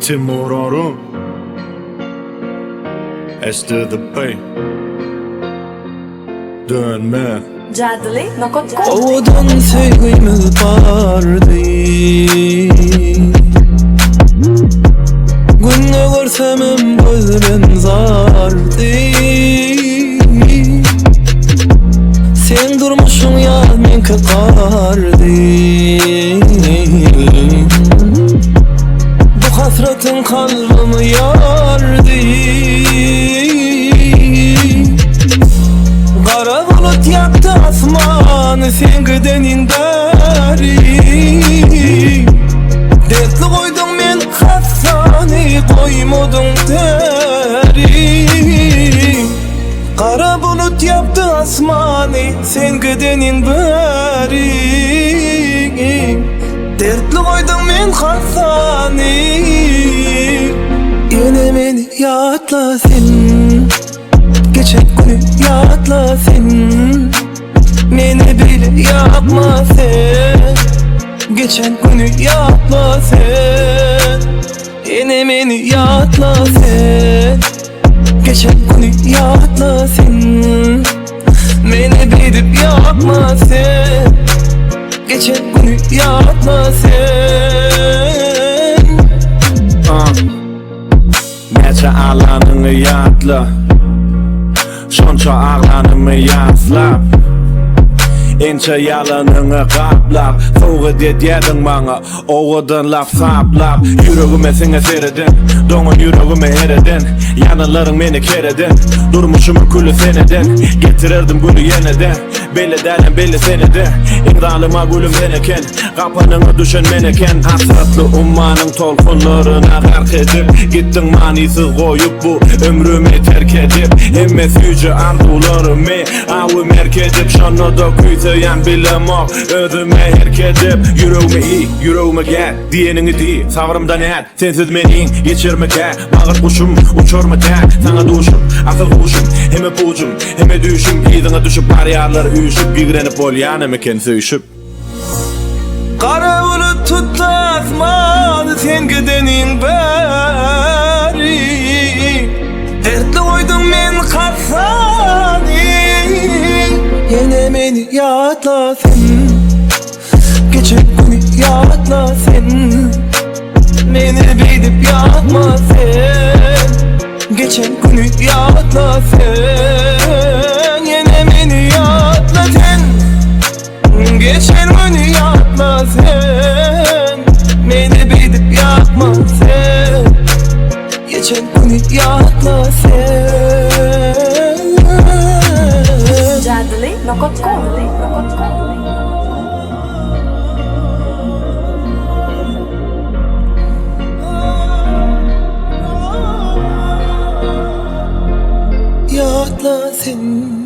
Timur Orun Esther the Bay Dönme Cadli nokot Odan sevgimiz vardı. Günde görsem gözüm zardı. Sen durmuşsun ya men kıkardı. Bu hasretin kalbimi yardı. Kara bulut yaktı asmanı sen gidenin beri. Dertli koydum men hassani koymadın teri. Kara bulut yaptı asmanı sen gidenin beri. Dertli koydum men hassani. Yine beni yatla sen. Geçen günü yatla sen. Beni bile yapma sen. Geçen günü yatla sen. Yine beni yatla sen. Geçen günü yatla sen. Beni bilip yapma sen. Geçen günü yatla sen. Neçe ağlanını yatla Şonça ağlanımı yaslap Ençe yalanını kaplap Soğu dediyedin bana Oğudun laf saplap Yüreğime sene seredin Donun yüreğime eredin Yanıların beni keredin Durmuşumu külü senedin Getirirdim gülü yeniden Belli delen belli senedi İmralıma gülüm deneken Kapanını düşen meneken Hasratlı ummanın tolkunlarına gark edip Gittin manisi koyup bu ömrümü terk edip Emme süyücü arzularımı Avu merk edip Şonu da küyseyen bilemok Özüme herk edip Yüreğime iyi, yüreğime gel Diyenini değil, savrımdan et Sensiz menin, geçirme gel Bağır kuşum, uçur mu tek Sana duşum, asıl kuşum Heme pucum, heme düşüm İzine düşüp bariyarlar üşüp Gigrenip ol yanıma ken söyüşüp Kara bulut tuttu asmanı sen gidenin beri. Dertli koydum men kassani. Yine beni yatla sen. Geçen günü yatla sen. Beni bilip yapma sen. Geçen günü yatla sen. Yine beni yatla sen. Geçen günü yatma sen. Beni bilip yapma sen. Geçen günü yatma sen. Cadli nokot Yatla sen.